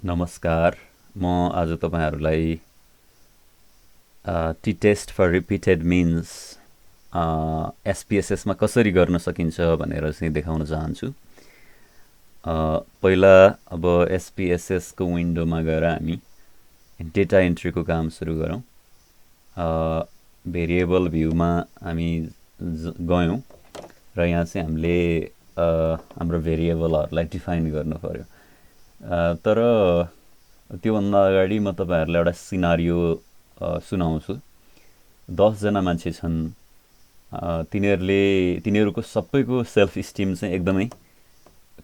नमस्कार। म आज तपाईहरुलाई t test for repeated means SPSS मा कसरी गर्न सकिन्छ भनेर चाहिँ देखाउन चाहन्छु। पहिला अब एसपीएसएस को विन्डोमा गएर हामी डेटा एन्ट्री को काम सुरु गरौँ। भेरिएबल भ्यूमा हामी गयौं र यहाँ चाहिँ हामीले हाम्रो भेरिएबलहरुलाई डिफाइन गर्नु पर्यो। तर त्यो भन्दा अगाडि म तपाईहरुलाई एउटा सिनारियो सुनाउँछु। 10 जना मान्छे छन्। तिनीहरुको सबैको सेल्फ स्टिम चाहिँ एकदमै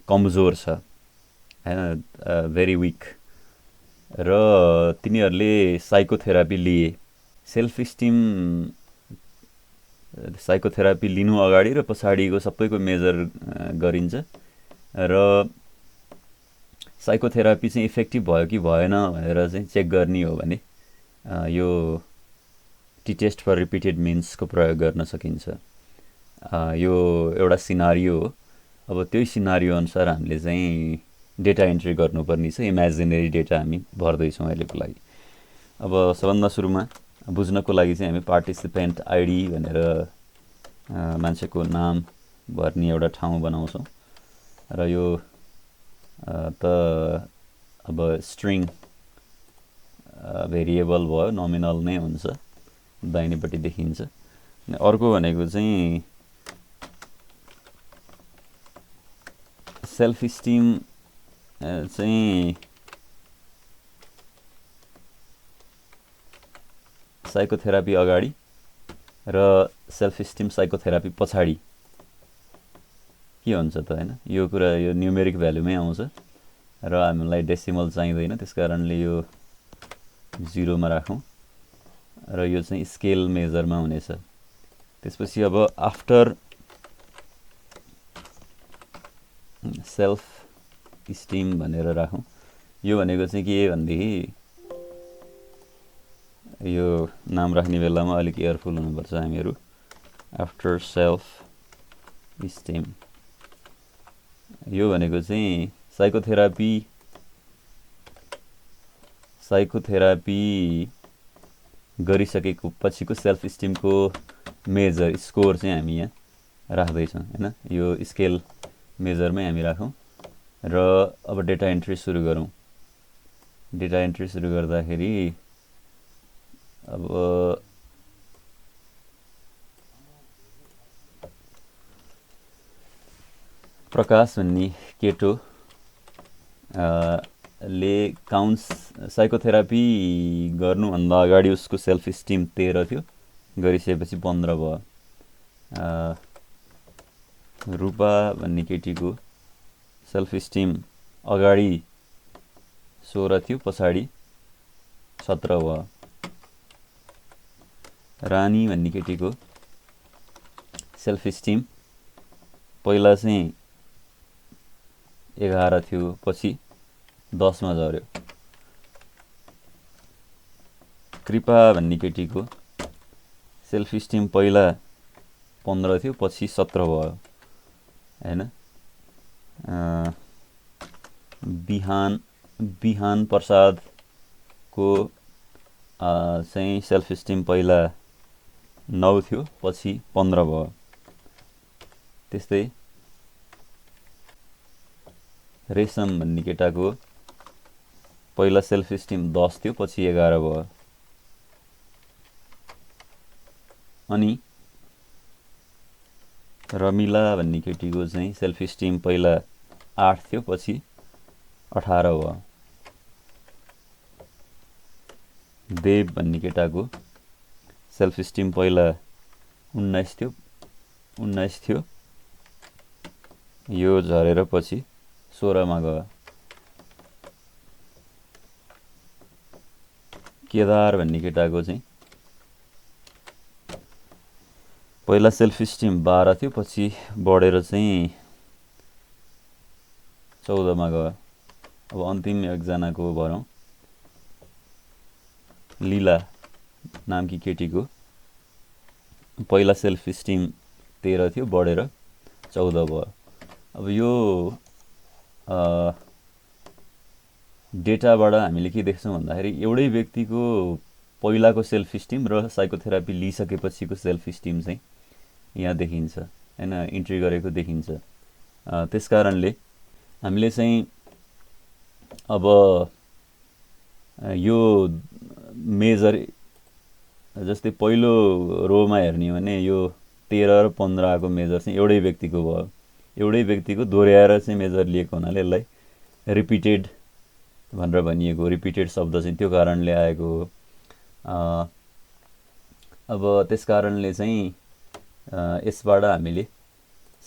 कमजोर छ, हैन, भेरी वीक। र तिनीहरुले साइकोथेरापी लिए। सेल्फ स्टिम साइकोथेरापी लिनु अगाडि र पछाडीको सबैको मेजर गरिन्छ र साइकोथेरापी चाहिँ इफेक्टिभ भयो कि भएन भनेर चाहिँ चेक गर्ने हो भने यो t test for repeated means को प्रयोग गर्न सकिन्छ। यो एउटा सिनारियो हो। अब त्यही सिनारियो अनुसार हामीले चाहिँ डेटा एन्ट्री गर्नुपर्ने छ। इमेजिनेरी डेटा हामी भर्दै छौं अहिलेको लागि। अब सबभन्दा सुरुमा बुझ्नको लागि चाहिँ हामी पार्टिसिपेन्ट आईडी भनेर मान्छेको नाम भर्ने एउटा ठाउँ बनाउँछौं र यो त अब स्ट्रिङ भेरिएबल भयो, नोमिनल नै हुन्छ, दाहिनेपट्टि देखिन्छ। अर्को भनेको चाहिँ सेल्फ स्टिम चाहिँ साइकोथेरापी अगाडि र सेल्फ स्टिम साइकोथेरापी पछाडि के हुन्छ त, हैन? यो कुरा यो न्यूमेरिक भ्यालुमै आउँछ र हामीलाई डेसिमल चाहिदैन, त्यसकारणले यो 0 मा राखौं र यो चाहिँ स्केल मेजरमा हुनेछ। त्यसपछि अब आफ्टर सेल्फ स्टिम भनेर राखौं। यो भनेको चाहिँ के भन्देखि यो नाम राख्ने बेलामा अलिक केयरफुल हुनुपर्छ हामीहरु। आफ्टर सेल्फ स्टिम यो भनेको चाहिँ साइकोथेरापी गरिसकेको पछिको सेल्फ स्टिम को मेजर स्कोर चाहिँ हामी यहाँ राख्दै छौं, हैन? यो स्केल मेजरमै हामी राखौं र अब डेटा एन्ट्री सुरु गरौँ। डेटा एन्ट्री सुरु गर्दाखेरि अब प्रकाश भन्ने केटो ले काउन्ट्स साइकोथेरापी गर्नुभन्दा अगाडि उसको सेल्फ स्टिम 13 थियो, गरिसकेपछि 15 भयो। रूपा भन्ने केटीको सेल्फ स्टिम अगाडि 16 थियो, पछाडि 17 भयो। रानी भन्ने केटीको सेल्फ स्टिम पहिला चाहिँ 11 थियो, पछि 10 मा झर्यो। कृपा भन्ने केटीको सेल्फ स्टिम पहिला 15 थियो, पछि 17 भयो, हैन? बिहान प्रसाद को चाहिँ सेल्फ स्टिम पहिला 9 थियो, पछि 15 भयो। त्यस्तै रेशम भन्ने केटाको पहिला सेल्फ स्टिम 10 थियो, पछि 11 भयो। अनि रमिला भन्ने केटीको चाहिँ सेल्फ स्टिम पहिला 8 थियो, पछि 18 भयो। देव भन्ने केटाको सेल्फ स्टिम पहिला 19 थियो, यो झरेर पछि 16 मा गयो। केदार भन्ने केटाको चाहिँ पहिला सेल्फ स्टिम 12 थियो, पछि बढेर चाहिँ 14 मा गयो। अब अन्तिम एकजनाको भरौं। लीला नामकी केटीको पहिला सेल्फ स्टिम 13 थियो, बढेर 14 भयो। अब यो डेटाबाट हामीले के देख्छौँ भन्दाखेरि एउटै व्यक्तिको पहिलाको सेल्फ स्टिम र साइकोथेरापी लिइसकेपछिको सेल्फ स्टिम चाहिँ यहाँ देखिन्छ हैन, इन्ट्री गरेको देखिन्छ। त्यस कारणले हामीले चाहिँ अब यो मेजर जस्तै पहिलो रोमा हेर्ने हो भने यो 13 र 15 को मेजर चाहिँ एउटै व्यक्तिको भयो, एउटै व्यक्तिको दोहोऱ्याएर चाहिँ मेजर लिएको हुनाले यसलाई रिपिटेड भनेर भनिएको, रिपिटेड शब्द चाहिँ त्यो कारणले आएको हो। अब त्यस कारणले चाहिँ यसबाट हामीले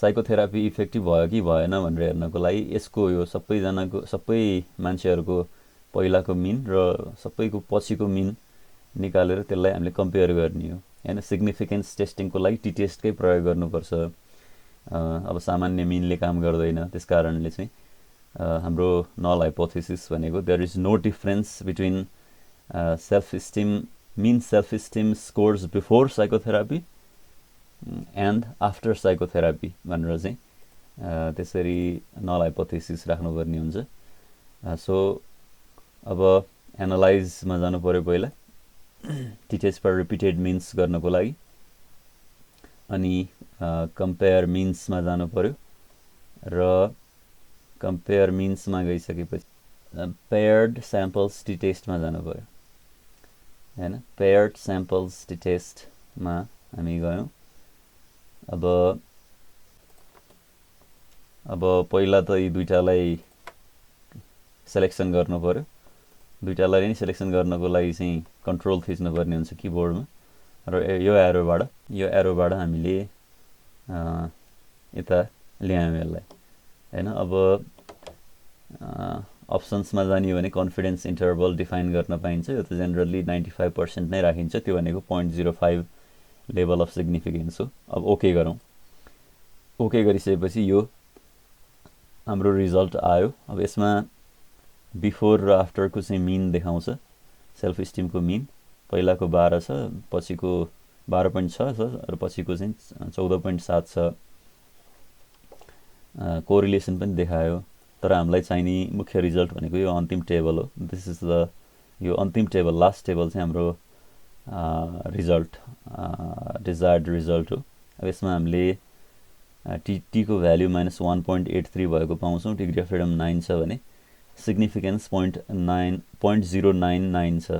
साइकोथेरापी इफेक्टिभ भयो कि भएन भनेर हेर्नको लागि यसको यो सबैजनाको सबै मान्छेहरूको पहिलाको मिन र सबैको पछिको मिन निकालेर त्यसलाई हामीले कम्पेयर गर्ने हो हैन। सिग्निफिकेन्स टेस्टिङको लागि टी टेस्टकै प्रयोग गर्नुपर्छ। अब सामान्य मिनले काम गर्दैन, त्यस कारणले चाहिँ हाम्रो नल हाइपोथेसिस भनेको there is no difference between self esteem mean self esteem scores before psychotherapy and after psychotherapy भनेर चाहिँ त्यसरी नल हाइपोथेसिस राख्नुपर्ने हुन्छ। सो अब एनालाइजमा जानु पर्यो पहिला टी टेस्ट पर रिपिटेड मिन्स गर्नको लागि, अनि कम्पेयर मिन्समा जानु पर्यो र कम्पेयर मिन्समा गइसकेपछि पेयर्ड स्याम्पल्स टी टेस्टमा जानु पर्यो हैन। पेयर्ड स्याम्पल्स टी टेस्टमा हामी गयौँ। अब पहिला त यी दुईटालाई सेलेक्सन गर्नु पर्यो। दुईटालाई नै सेलेक्सन गर्नको लागि चाहिँ कन्ट्रोल थिच्नुपर्ने हुन्छ किबोर्डमा र यो एरोबाट हामीले यता ल्यायौँ यसलाई हैन। अब अप्सन्समा जाने हो भने कन्फिडेन्स इन्टरभल डिफाइन गर्न पाइन्छ। यो त जेनरली 95% नै राखिन्छ, त्यो भनेको 0.05 लेभल अफ सिग्निफिकेन्स हो। अब ओके गरौँ। ओके गरिसकेपछि यो हाम्रो रिजल्ट आयो। अब यसमा बिफोर र आफ्टरको चाहिँ मिन देखाउँछ। सेल्फ स्टिमको मिन पहिलाको 12 छ, पछिको 12.6 छ र पछिको चाहिँ 14.7 छ। कोरिलेसन पनि देखायो, तर हामीलाई चाहिने मुख्य रिजल्ट भनेको यो अन्तिम टेबल हो। दिस इज द यो अन्तिम टेबल, लास्ट टेबल चाहिँ हाम्रो रिजल्ट डिजायर्ड रिजल्ट हो। अब यसमा हामीले टीको भ्याल्यु -1.83 भएको पाउँछौँ। डिग्री अफ फ्रिडम 9 छ भने सिग्निफिकेन्स 0.099 छ।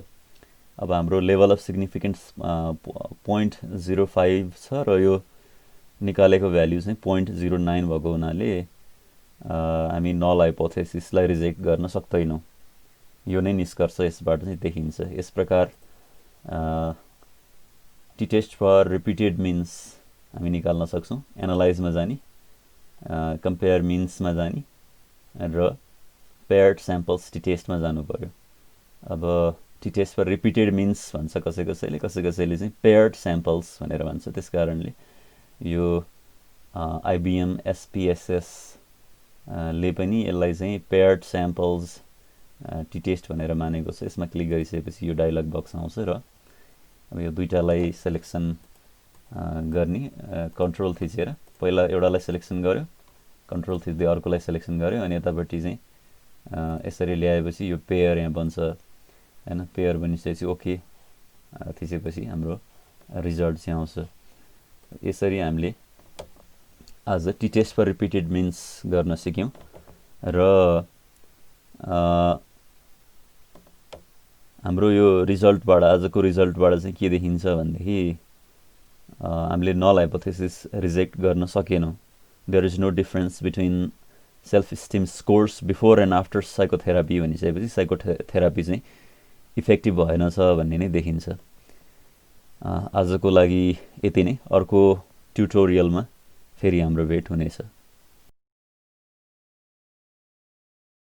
अब हाम्रो लेभल अफ सिग्निफिकेन्स 0.05 छ र यो निकालेको भ्याल्यु चाहिँ 0.09 भएको हुनाले हामी नल हाइपोथेसिसलाई रिजेक्ट गर्न सक्दैनौँ। यो नै निष्कर्ष यसबाट चाहिँ देखिन्छ। यस प्रकार t test for repeated means हामी निकाल्न सक्छौँ। एनालाइजमा जाने, कम्पेयर मिन्समा जाने र पेयर्ड स्याम्पल्स टी टेस्टमा जानु पर्यो। अब t test for repeated means भन्छ कसैले चाहिँ पेयर्ड स्याम्पल्स भनेर भन्छ। त्यस कारणले यो आइबिएम एसपीएसएस ले पनि यसलाई चाहिँ पेयर्ड स्याम्पल्स टी टेस्ट भनेर मानेको छ। यसमा क्लिक गरिसकेपछि यो डायलग बक्स आउँछ र अब यो दुईटालाई सेलेक्सन गर्ने कन्ट्रोल थिचेर पहिला एउटालाई सेलेक्सन गर्यो, कन्ट्रोल थिच्दै अर्कोलाई सेलेक्सन गर्यो, अनि यतापट्टि चाहिँ यसरी ल्याएपछि यो पेयर यहाँ बन्छ हैन। पेयर बनिसकेपछि ओके थिचेपछि हाम्रो रिजल्ट चाहिँ आउँछ। यसरी हामीले आज t test for repeated means गर्न सिक्यौँ र हाम्रो यो रिजल्टबाट, आजको रिजल्टबाट चाहिँ के देखिन्छ भनेदेखि हामीले नल हाइपोथेसिस रिजेक्ट गर्न सकेनौँ। There is no difference between self esteem scores before and after psychotherapy भनिसकेपछि साइकोथेरापी चाहिँ इफेक्टिभ भएन छ भन्ने नै देखिन्छ। आजको लागि यति नै। अर्को ट्युटोरियलमा फेरि हाम्रो भेट हुनेछ।